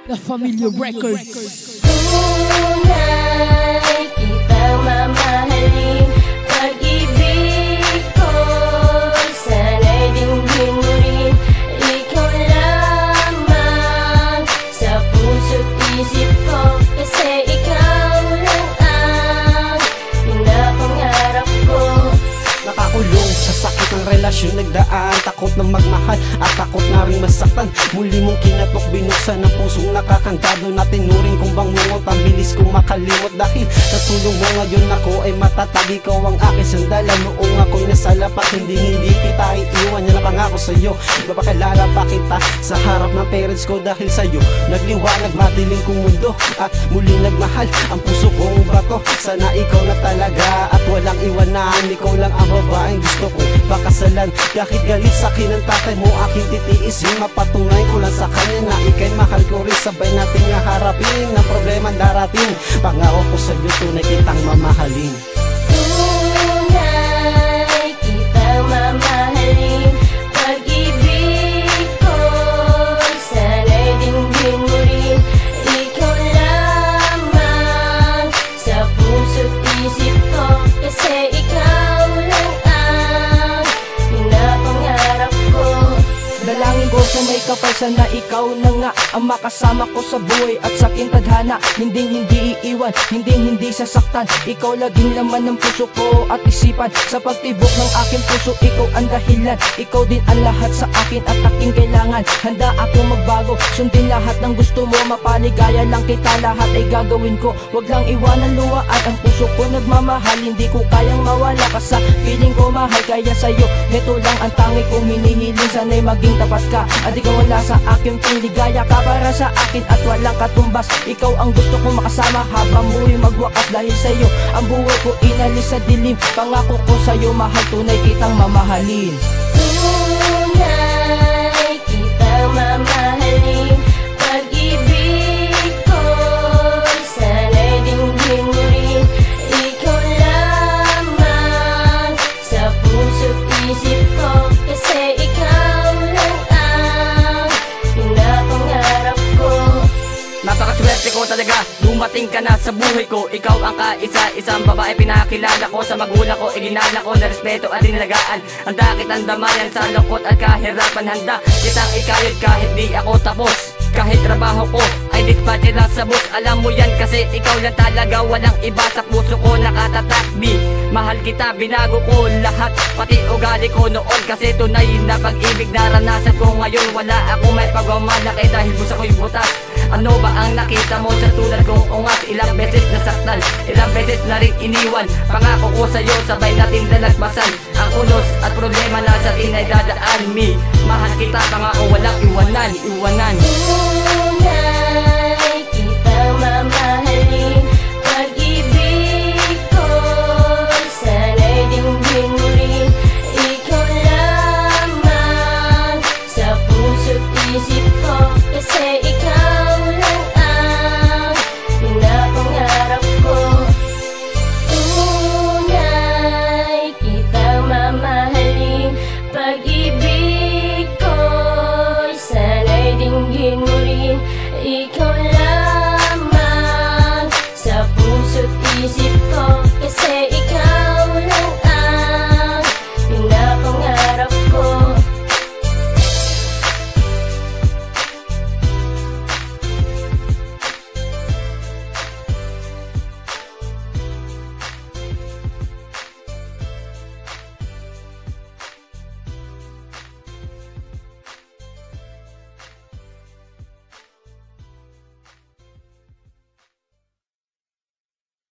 La Familia Records. Tunay kitang mamahalin, pag-ibig ko sana'y dinggin mo rin. Ikaw lamang sa puso't isip ko, kasi ikaw lang ang pinapangarap ko. Nakakulong sa sakit ng relasyon, nagdaan, takot ng magmahal at takot na rin masaktan. Muli mong kinatok, binuksan ang pusong nakakantado na tinuring kong bangungot. Ang bilis kong makalimot dahil sa tulong mo ngayon ako ay matatag. Ikaw ang aking sandalan noong ako'y nasa lapat. Hindi kita iiwan, yan ang pangako sa'yo. Mapakilala pa kita sa harap ng parents ko dahil sa'yo nagliwanag madilim kong mundo at muling nagmahal ang puso kong bato. Sana ikaw na talaga at walang iwanan. Ikaw lang ang babaeng gusto ko pakasalan. Kahit galit sa'kin ang tatay mo, aking titiisin. Mapatunay ko lang sa kanya na ika'y mahal ko rin. Sabay natin nga harapin ang problema darating. Pangako ko sa'yo, tunay kitang mamahalin. Tunay kitang mamahalin, pag-ibig ko sana'y dinggin mo rin. Ikaw lamang sa puso't isip ko, kasi ikaw lang ang pinapangarap ko. Dalangin ko sa may kapal, sana ikaw na nga ang makasama ko sa buhay at sa aking tadhana. Hindi iiwan, hindi sasaktan. Ikaw laging laman ng puso ko at isipan. Sa pagtibok ng aking puso, ikaw ang dahilan. Ikaw din ang lahat sa akin at aking kailangan. Handa akong magbago, sundin lahat ng gusto mo. Mapaligaya lang kita, lahat ay gagawin ko. Wag lang iwanan luwaan ang puso ko nagmamahal. Hindi ko kayang mawala ka sa piling ko, mahal. Kaya sa'yo, ito lang ang tangi kong hinihiling. Sana'y maging tapat ka at ikaw wala sa akin. Pinligaya ka para sa akin at walang katumbas. Ikaw ang gusto kong makasama habang buhay magwakas. Dahil sa'yo ang buhay ko inalis sa dilim. Pangako ko sa'yo, mahal, tunay kitang mamahalin. Tunay kitang mamahalin, pag-ibig ko sana'y dinggin mo rin. Ikaw lamang sa puso't isip ko, kasi ikaw lang ang pinapangarap ko. Napakaswerte ko talaga, dumating ka na sa buhay ko. Ikaw ang kaisa-isang babae pinakilala ko. Sa magulang ko, iginala ko na respeto at dinalagaan. Handa kitang damayan sa lungkot at kahirapan. Handa kitang ikayod kahit di ako tapos. Kahit trabaho ko ay dispatcher lang sa bus. Alam mo yan kasi ikaw lang talaga, walang iba sa puso ko nakatatakbi. Mahal kita, binago ko lahat, pati ugali ko noon. Kasi tunay na pag-ibig naranasan ko ngayon. Wala ako may pagmamalaki dahil busa ko'y butas. Ano ba ang nakita mo sa tulad kong ungas? Ilang beses nasaktan, ilang beses na rin iniwan. Pangako ko sa'yo, sabay natin nalagpasan ang unos at problema na sa atin ay dadaan. Mahal kita, pangako walang iwanan.